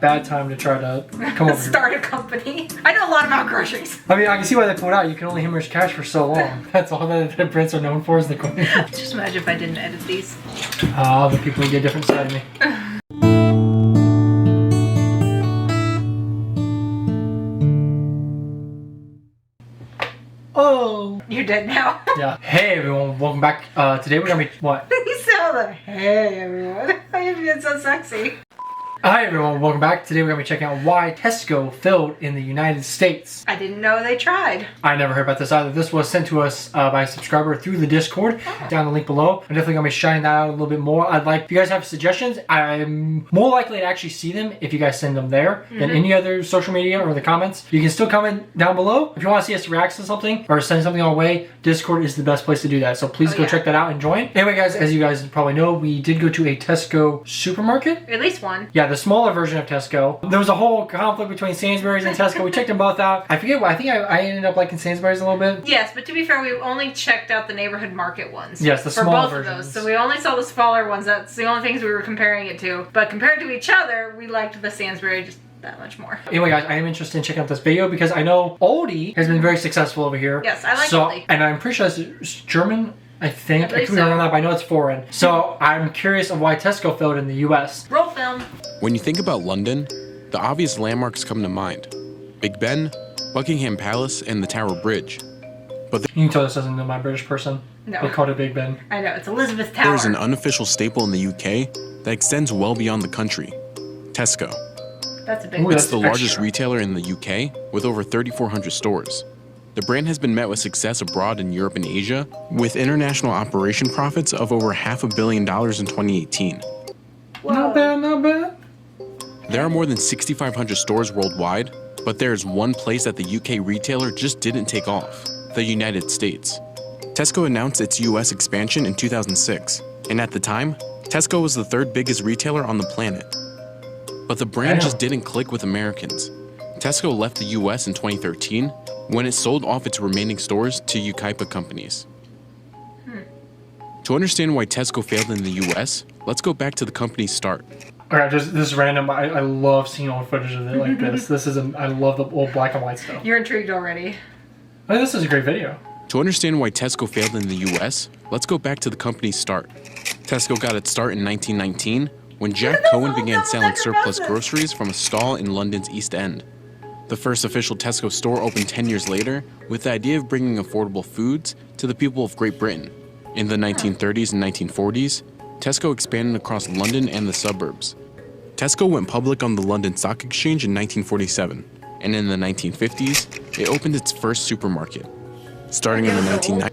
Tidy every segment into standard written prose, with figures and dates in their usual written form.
Bad time to try to come over Start a company. I know a lot about groceries. I mean, I can see why they point out you can only hemorrhage cash for so long. That's all that the Brits are known for is the coin. Just imagine if I didn't edit these. Ah, the people get a different side of me. Oh. You're dead now. Yeah. Hey everyone, welcome back. Today we're gonna be what? You sound like, hey everyone. Why are you being so sexy? Hi everyone, welcome back. Today we're going to be checking out why Tesco failed in the United States. I didn't know they tried. I never heard about this either. This was sent to us by a subscriber through the Discord. Down the link below. I'm definitely going to be shining that out a little bit more. If you guys have suggestions, I'm more likely to actually see them if you guys send them there than any other social media or the comments. You can still comment down below. If you want to see us react to something or send something our way, Discord is the best place to do that. So please go check that out and join. Anyway guys, as you guys probably know, we did go to a Tesco supermarket. At least one. Yeah, the smaller version of Tesco. There was a whole conflict between Sainsbury's and Tesco. We checked them both out. I forget what, I think I ended up liking Sainsbury's a little bit. Yes, but to be fair, we only checked out the neighborhood market ones. Yes, the for small both versions. of those. So we only saw the smaller ones. That's the only things we were comparing it to. But compared to each other, we liked the Sainsbury just that much more. Anyway guys, I am interested in checking out this video because I know Aldi has been very successful over here. Yes, I like Aldi. And I'm pretty sure it's German. I think. I could be so. wrong on that, but I know it's foreign. So I'm curious of why Tesco failed in the US. Roll film. When you think about London, the obvious landmarks come to mind. Big Ben, Buckingham Palace, and the Tower Bridge. But You can tell this doesn't know my British person. No. They called it Big Ben. I know, it's Elizabeth Tower. there's an unofficial staple in the UK that extends well beyond the country. Tesco. That's a big Ooh, one. It's that's the largest extra. retailer in the UK with over 3,400 stores. The brand has been met with success abroad in Europe and Asia, with international operation profits of over $500 million in 2018. Whoa. Not bad, not bad. There are more than 6,500 stores worldwide, but there is one place that the UK retailer just didn't take off: the United States. Tesco announced its US expansion in 2006, and at the time, Tesco was the third biggest retailer on the planet. But the brand just didn't click with Americans. Tesco left the US in 2013 when it sold off its remaining stores to Yucaipa companies. To understand why Tesco failed in the US, let's go back to the company's start. Alright, this is random, but I love seeing old footage of it like this. I love the old black and white stuff. You're intrigued already. I think this is a great video. To understand why Tesco failed in the US, let's go back to the company's start. Tesco got its start in 1919 when Jack Cohen began selling surplus groceries from a stall in London's East End. The first official Tesco store opened 10 years later with the idea of bringing affordable foods to the people of Great Britain. In the 1930s and 1940s, Tesco expanded across London and the suburbs. Tesco went public on the London Stock Exchange in 1947, and in the 1950s, it opened its first supermarket. Starting in the 1990s,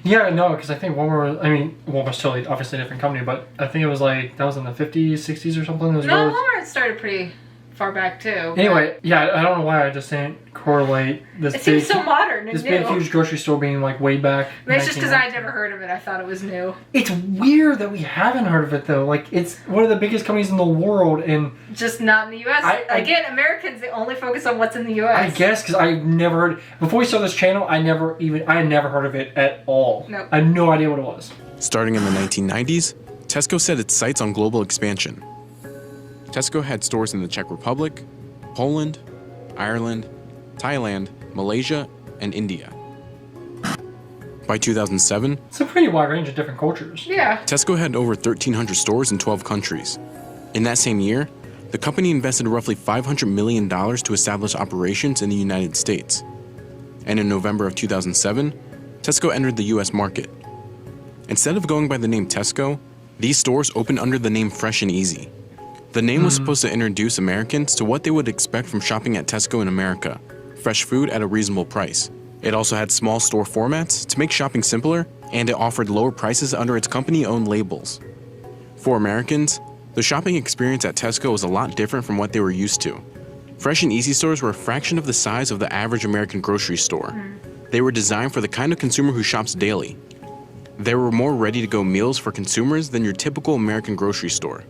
Yeah, no, because I think Walmart was totally obviously a different company, but I think it was like, that was in the 50s, 60s or something. It was No, really... Walmart started pretty far back too. Anyway, yeah, I don't know why I just didn't correlate this It seems so modern and this new. big huge grocery store being like way back. Maybe it's just because I'd never heard of it. I thought it was new. It's weird that we haven't heard of it though. Like, it's one of the biggest companies in the world, and Just not in the U.S. Again, Americans, they only focus on what's in the U.S. I guess because I've never heard. Before we started this channel, I had never heard of it at all. Nope. I had no idea what it was. starting in the 1990s, Tesco set its sights on global expansion. Tesco had stores in the Czech Republic, Poland, Ireland, Thailand, Malaysia, and India. By 2007, It's a pretty wide range of different cultures. Yeah. Tesco had over 1,300 stores in 12 countries. In that same year, the company invested roughly $500 million to establish operations in the United States. And in November of 2007, Tesco entered the US market. Instead of going by the name Tesco, these stores opened under the name Fresh and Easy. The name was supposed to introduce Americans to what they would expect from shopping at Tesco in America: fresh food at a reasonable price. It also had small store formats to make shopping simpler, and it offered lower prices under its company-owned labels. For Americans, the shopping experience at Tesco was a lot different from what they were used to. Fresh and Easy stores were a fraction of the size of the average American grocery store. They were designed for the kind of consumer who shops daily. There were more ready-to-go meals for consumers than your typical American grocery store.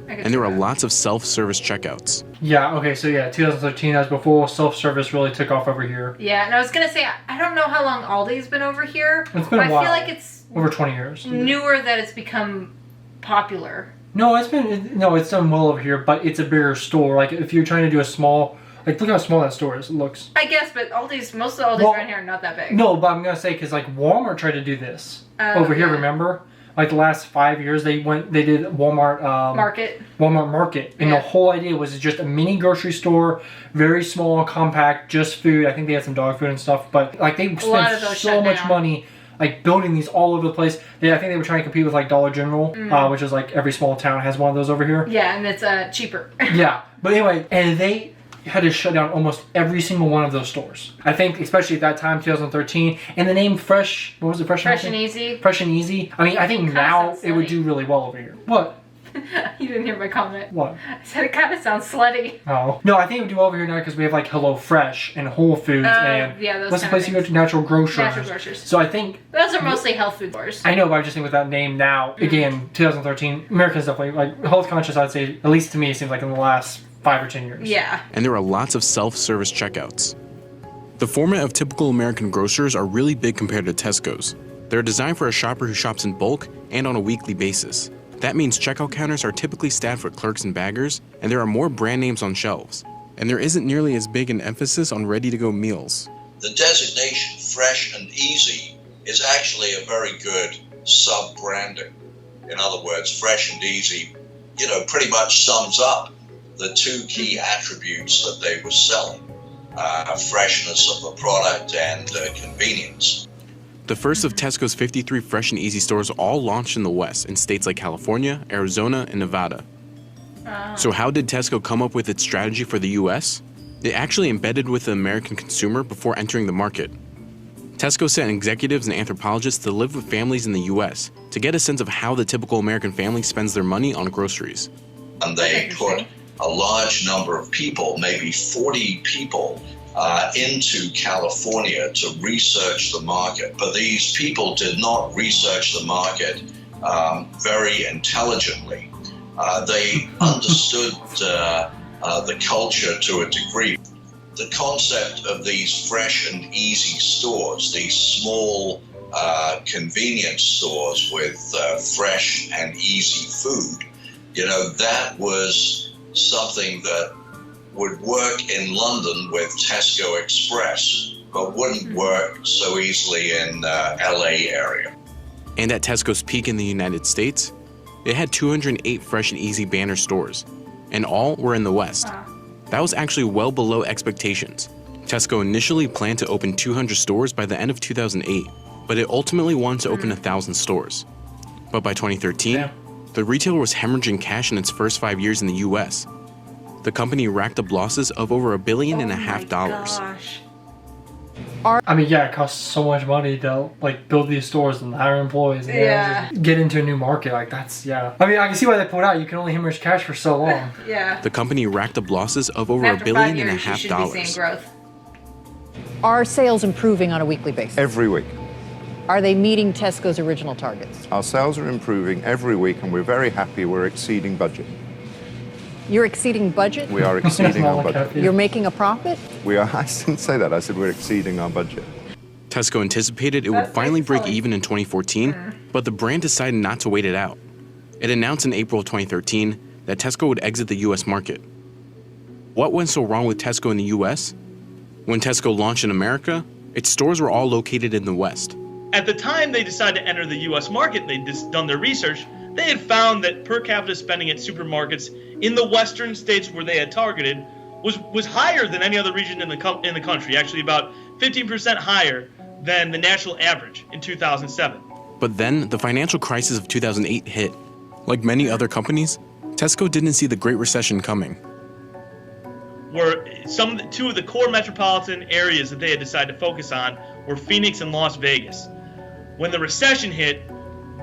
And there were lots of self-service checkouts. Yeah, okay, so yeah, 2013, that was before self-service really took off over here. Yeah, and I was gonna say, I don't know how long Aldi's been over here. It's been a but while. I feel like it's Over 20 years. newer that it's become popular No, it's done well over here, but it's a bigger store. Like if you're trying to do a small, like look how small that store is. It looks. I guess, but most of the Aldi's around here are not that big. No, but I'm gonna say because like Walmart tried to do this over here. Remember, like the last 5 years they did Walmart Market. Walmart Market, and the whole idea was just a mini grocery store, very small, compact, just food. I think they had some dog food and stuff, but like they spent so much money. Like building these all over the place. I think they were trying to compete with like Dollar General, which is like every small town has one of those over here. Yeah, and it's cheaper. Yeah, but anyway, and they had to shut down almost every single one of those stores. I think, especially at that time, 2013, and the name Fresh, what was it? Fresh and Easy. Fresh and Easy. I mean, I think now it would do really well over here. What? You didn't hear my comment. What? I said it kind of sounds slutty. Oh. No, I think it would do well over here now because we have like Hello Fresh and Whole Foods and what's the place you go to? Natural Grocers. Natural Grocers. So I think those are mostly health food stores. I know, but I'm just saying with that name now, again, 2013, Americans definitely like health conscious. I'd say, at least to me, it seems like in the last 5 or 10 years. Yeah. And there are lots of self-service checkouts. The format of typical American grocers are really big compared to Tesco's. They're designed for a shopper who shops in bulk and on a weekly basis. That means checkout counters are typically staffed with clerks and baggers, and there are more brand names on shelves. And there isn't nearly as big an emphasis on ready-to-go meals. The designation Fresh and Easy is actually a very good sub-branding. In other words, Fresh and Easy, pretty much sums up the two key attributes that they were selling, freshness of the product and convenience. The first of Tesco's 53 Fresh and Easy stores all launched in the West in states like California, Arizona, and Nevada. So how did Tesco come up with its strategy for the US? It actually embedded with the American consumer before entering the market. Tesco sent executives and anthropologists to live with families in the US to get a sense of how the typical American family spends their money on groceries. And they put a large number of people, maybe 40 people, into California to research the market. But these people did not research the market very intelligently. They understood the culture to a degree. The concept of these Fresh and Easy stores, these small convenience stores with fresh and easy food, that was something that would work in London with Tesco Express, but wouldn't work so easily in LA area. And at Tesco's peak in the United States, it had 208 Fresh and Easy banner stores, and all were in the West. That was actually well below expectations. Tesco initially planned to open 200 stores by the end of 2008, but it ultimately wanted to open 1,000 stores. But by 2013, the retailer was hemorrhaging cash in its first 5 years in the US. The company racked up losses of over $1.5 billion. I mean, it costs so much money to like build these stores and hire employees and just get into a new market. Like that's I mean, I can see why they put out. You can only hemorrhage cash for so long. The company racked up losses of over $1.5 billion. Are sales improving on a weekly basis? Every week. Are they meeting Tesco's original targets? Our sales are improving every week, and we're very happy. We're exceeding budget. You're exceeding budget? We are exceeding our budget. You're making a profit? We are. I didn't say that. I said we're exceeding our budget. Tesco anticipated it would finally break even in 2014, but the brand decided not to wait it out. It announced in April of 2013 that Tesco would exit the US market. What went so wrong with Tesco in the US? When Tesco launched in America, its stores were all located in the West. At the time they decided to enter the US market, they'd done their research, they had found that per capita spending at supermarkets in the western states where they had targeted was higher than any other region in the country, actually about 15% higher than the national average in 2007. But then the financial crisis of 2008 hit. Like many other companies, Tesco didn't see the Great Recession coming. Where two of the core metropolitan areas that they had decided to focus on were Phoenix and Las Vegas. When the recession hit,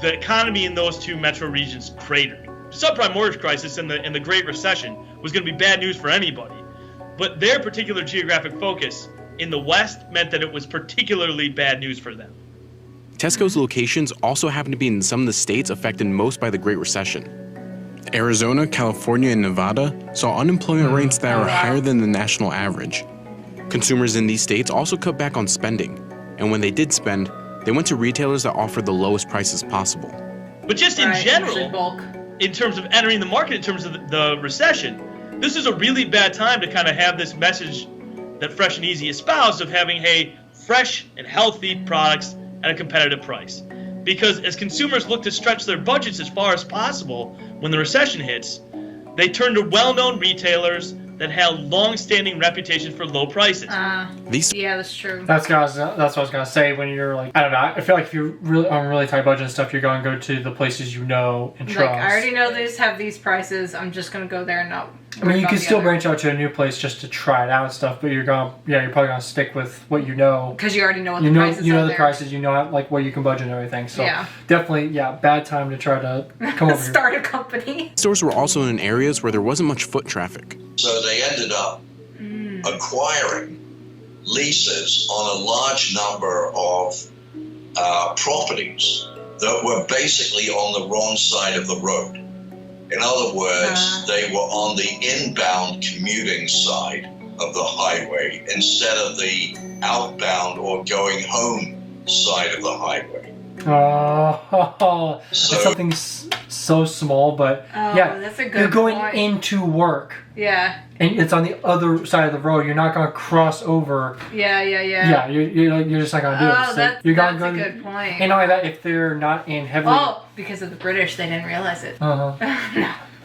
the economy in those two metro regions cratered. The subprime mortgage crisis and the Great Recession was going to be bad news for anybody. But their particular geographic focus in the West meant that it was particularly bad news for them. Tesco's locations also happened to be in some of the states affected most by the Great Recession. Arizona, California, and Nevada saw unemployment rates that are higher than the national average. Consumers in these states also cut back on spending, and when they did spend, they went to retailers that offered the lowest prices possible. But just in general, in terms of entering the market, in terms of the recession, this is a really bad time to kind of have this message that Fresh and Easy espoused of having, hey, fresh and healthy products at a competitive price. Because as consumers look to stretch their budgets as far as possible when the recession hits, they turn to well-known retailers that have long-standing reputations for low prices. Yeah, that's true. That's what I was gonna say. When you're like, I don't know, I feel like if you're really on a really tight budget and stuff, you're gonna go to the places you know and trust. Like, I already know these have these prices. I'm just gonna go there and not. I mean, you can still branch out to a new place just to try it out and stuff, but you're probably gonna stick with what you know. Because you already know what the prices are. You know the prices, you know like where you can budget and everything. So definitely, bad time to try to come over Start a company. Stores were also in areas where there wasn't much foot traffic. So they ended up acquiring leases on a large number of properties that were basically on the wrong side of the road. In other words, they were on the inbound commuting side of the highway instead of the outbound or going home side of the highway. That's something so small, but that's a good you're going point. into work. Yeah. And it's on the other side of the road. You're not going to cross over. Yeah. Yeah, you're just not going to do it. So That's a good point. And not only that, if they're not in heavily... Oh, because of the British, they didn't realize it. No.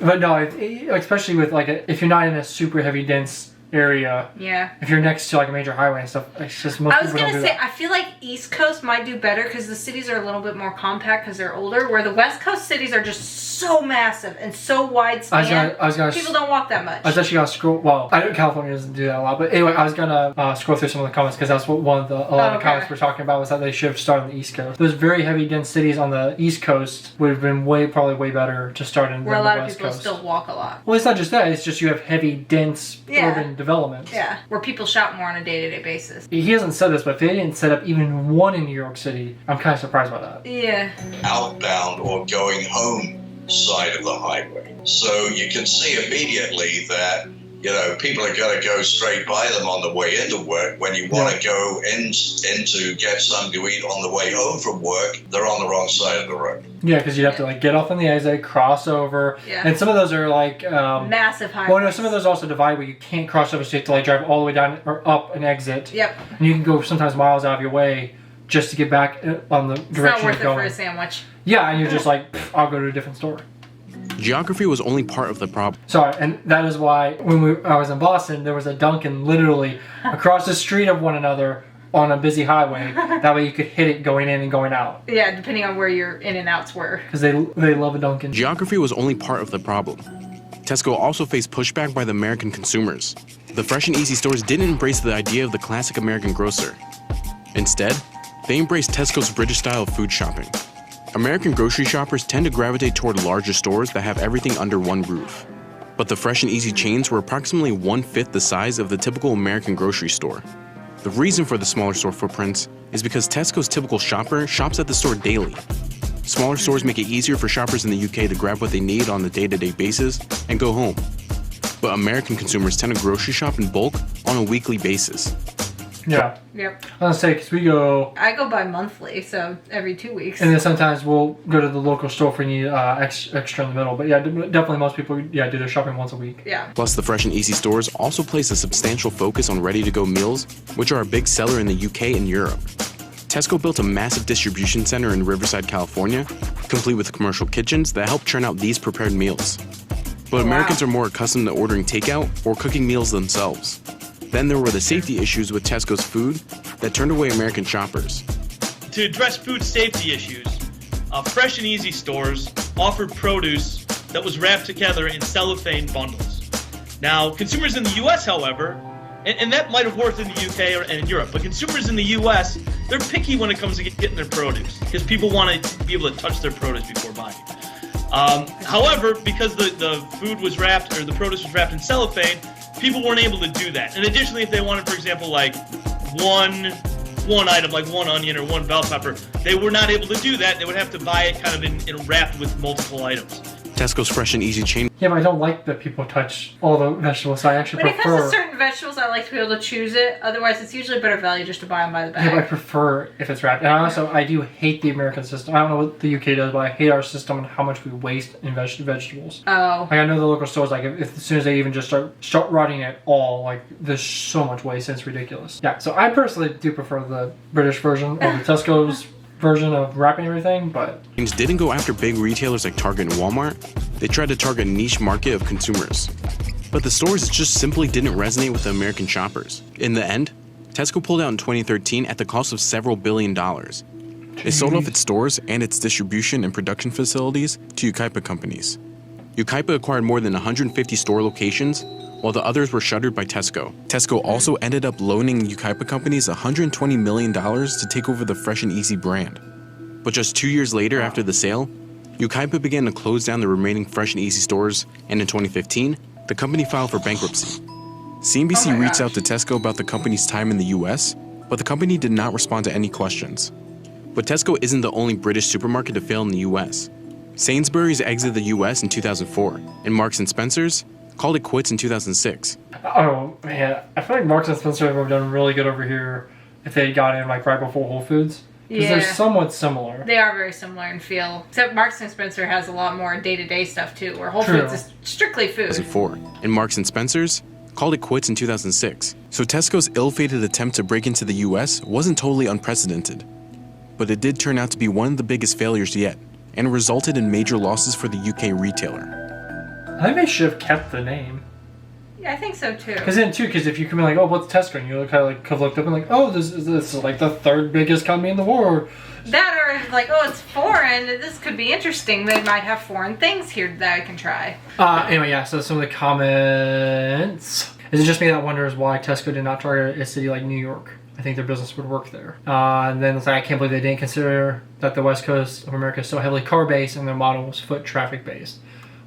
But no, especially with if you're not in a super heavy dense area. Yeah. If you're next to like a major highway and stuff, it's just most people don't do that. I was gonna say, I feel like East Coast might do better because the cities are a little bit more compact because they're older. Where the West Coast cities are just so massive and so wide span. People don't walk that much. I was actually gonna scroll. Well, I know California doesn't do that a lot, but anyway, I was gonna scroll through some of the comments because that's what a lot of the comments were talking about was that they should have started on the East Coast. Those very heavy dense cities on the East Coast would have been probably way better to start in. Where a lot the of West people Coast. still walk a lot. Well, it's not just that. It's just you have heavy, dense urban development. Yeah, where people shop more on a day-to-day basis. He hasn't said this, but if they didn't set up even one in New York City, I'm kind of surprised by that. Yeah. Outbound or going home side of the highway. So you can see immediately that, people are going to go straight by them on the way into work. When you want to go in to get something to eat on the way home from work, they're on the wrong side of the road. Yeah, because you'd have to get off on the exit, cross over, and some of those are massive highways. Well, no, some of those also divide where you can't cross over, so you have to drive all the way down or up an exit. Yep. And you can go sometimes miles out of your way just to get back on the direction you're going. It's not worth it for a sandwich. Yeah, and you're just I'll go to a different store. Geography was only part of the problem. Sorry, and that is why when I was in Boston, there was a Dunkin' literally across the street of one another on a busy highway. That way you could hit it going in and going out. Yeah, depending on where your in and outs were. Because they love a Dunkin'. Geography was only part of the problem. Tesco also faced pushback by the American consumers. The Fresh and Easy stores didn't embrace the idea of the classic American grocer. Instead, they embraced Tesco's British style of food shopping. American grocery shoppers tend to gravitate toward larger stores that have everything under one roof. But the Fresh and Easy chains were approximately 1/5 the size of the typical American grocery store. The reason for the smaller store footprints is because Tesco's typical shopper shops at the store daily. Smaller stores make it easier for shoppers in the UK to grab what they need on a day-to-day basis and go home. But American consumers tend to grocery shop in bulk on a weekly basis. Yeah. Yep. I was gonna say, I go by monthly, so every 2 weeks. And then sometimes we'll go to the local store if we need extra in the middle. But yeah, definitely most people do their shopping once a week. Yeah. Plus, the Fresh and Easy stores also place a substantial focus on ready-to-go meals, which are a big seller in the UK and Europe. Tesco built a massive distribution center in Riverside, California, complete with commercial kitchens that help churn out these prepared meals. But Americans are more accustomed to ordering takeout or cooking meals themselves. Then there were the safety issues with Tesco's food that turned away American shoppers. To address food safety issues, Fresh and Easy stores offered produce that was wrapped together in cellophane bundles. Now, consumers in the U.S., however, and that might have worked in the UK and in Europe, but consumers in the U.S., they're picky when it comes to getting their produce because people want to be able to touch their produce before buying. However, because the food was wrapped, or the produce was wrapped in cellophane, people weren't able to do that. And additionally, if they wanted, for example, one item, like one onion or one bell pepper, they were not able to do that. They would have to buy it kind of in wrapped with multiple items. Tesco's Fresh and Easy chain. Yeah, but I don't like that people touch all the vegetables, so I actually When it comes prefer... to certain vegetables, I like to be able to choose it. Otherwise, it's usually better value just to buy them by the bag. Yeah, but I prefer if it's wrapped. And I do hate the American system. I don't know what the UK does, but I hate our system and how much we waste in vegetables. Oh. Like, I know the local stores, like, if as soon as they even just start rotting at all, like, there's so much waste and it's ridiculous. Yeah, so I personally do prefer the British version of the Tesco's version of wrapping everything, but... Didn't go after big retailers like Target and Walmart. They tried to target a niche market of consumers. But the stores just simply didn't resonate with the American shoppers. In the end, Tesco pulled out in 2013 at the cost of several $billions. It sold off its stores and its distribution and production facilities to Yucaipa companies. Yucaipa acquired more than 150 store locations, while the others were shuttered by Tesco. Tesco also ended up loaning Yucaipa companies $120 million to take over the Fresh and Easy brand. But just 2 years later after the sale, Yucaipa began to close down the remaining Fresh and Easy stores, and in 2015, the company filed for bankruptcy. CNBC reached out to Tesco about the company's time in the US, but the company did not respond to any questions. But Tesco isn't the only British supermarket to fail in the US. Sainsbury's exited the US in 2004, and Marks & Spencer's called it quits in 2006. Oh, man. I feel like Marks & Spencer would have done really good over here if they got in, like, right before Whole Foods. Because they're somewhat similar. They are very similar in feel. Except Marks & Spencer has a lot more day-to-day stuff, too, where Whole Foods is strictly food. 2004, and Marks & Spencer's called it quits in 2006. So Tesco's ill-fated attempt to break into the US wasn't totally unprecedented. But it did turn out to be one of the biggest failures yet, and resulted in major losses for the UK retailer. I think they should have kept the name. Yeah, I think so too. Because if you come in like, oh, what's Tesco? And you kind of like have looked up and like, oh, this is like the third biggest company in the world. That or like, oh, it's foreign. This could be interesting. They might have foreign things here that I can try. Anyway, yeah. So some of the comments. Is it just me that wonders why Tesco did not target a city like New York? I think their business would work there. And then it's like, I can't believe they didn't consider that the West Coast of America is so heavily car-based and their model was foot traffic-based.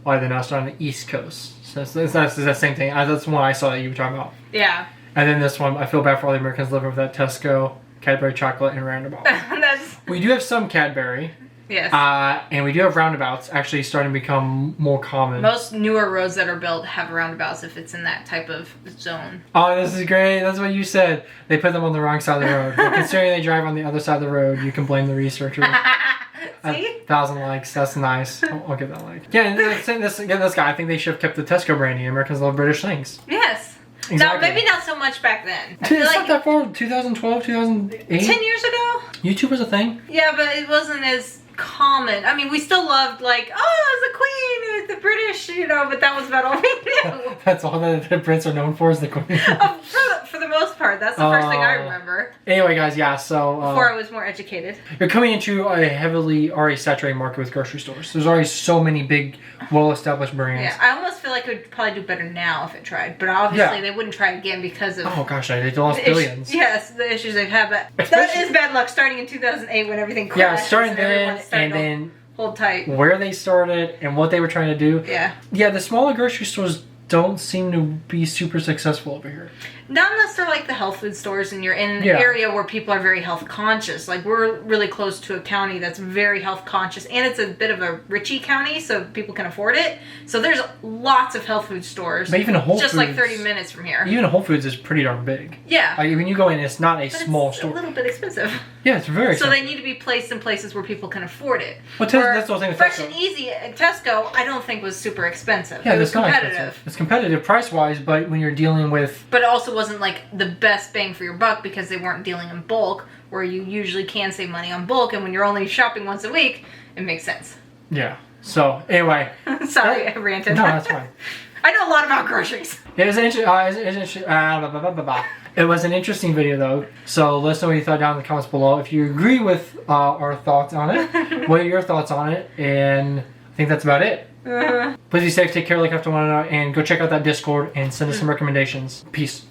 Why they're not on the East Coast. So it's the same thing. That's the one I saw that you were talking about. Yeah. And then this one, I feel bad for all the Americans living with that Tesco, Cadbury chocolate, and Roundabout. We do have some Cadbury. Yes. And we do have roundabouts actually starting to become more common. Most newer roads that are built have roundabouts if it's in that type of zone. Oh, this is great. That's what you said. They put them on the wrong side of the road. But considering they drive on the other side of the road, you can blame the researchers. See? 1,000 likes. That's nice. I'll give that a like. Yeah, and this guy, I think they should have kept the Tesco branding. Americans love British things. Yes. Exactly. No, maybe not so much back then. Dude, it's not that far. 2012, 2008. 10 years ago? YouTube was a thing. Yeah, but it wasn't as common. I mean, we still loved, like, oh, it's the Queen, it's the British, but that was about all we knew. That's all that the Brits are known for is the Queen. For the most part. That's the first thing I remember. Anyway, guys, yeah, so... Before I was more educated. You're coming into a heavily already saturated market with grocery stores. There's already so many big, well-established brands. Yeah, I almost feel like it would probably do better now if it tried. But obviously they wouldn't try again because of... Oh, gosh, they lost billions. Yes, the issues they've had. But that is bad luck starting in 2008 when everything crashed. Yeah, starting then, and then... Hold tight. Where they started and what they were trying to do. Yeah. Yeah, the smaller grocery stores don't seem to be super successful over here. Not unless they're like the health food stores and you're in an area where people are very health conscious. Like we're really close to a county that's very health conscious and it's a bit of a richy county so people can afford it. So there's lots of health food stores. But even a Whole just Foods, like 30 minutes from here. Even a Whole Foods is pretty darn big. Yeah. Like when you go in, it's not a small it's store. a little bit expensive. Yeah, it's very expensive. So they need to be placed in places where people can afford it. Well, that's the whole thing with Fresh Tesco. and Easy at Tesco, I don't think was super expensive. Yeah, it was it's not competitive. expensive. It's competitive price-wise, but when you're dealing with... But it also wasn't like the best bang for your buck because they weren't dealing in bulk, where you usually can save money on bulk, and when you're only shopping once a week, it makes sense. Yeah. So, anyway. Sorry, I ranted. No, that's fine. I know a lot about groceries. It was It was an interesting video, though. So let us know what you thought down in the comments below. If you agree with our thoughts on it, what are your thoughts on it? And I think that's about it. Please be safe, take care, look after one another, and go check out that Discord and send us some recommendations. Peace.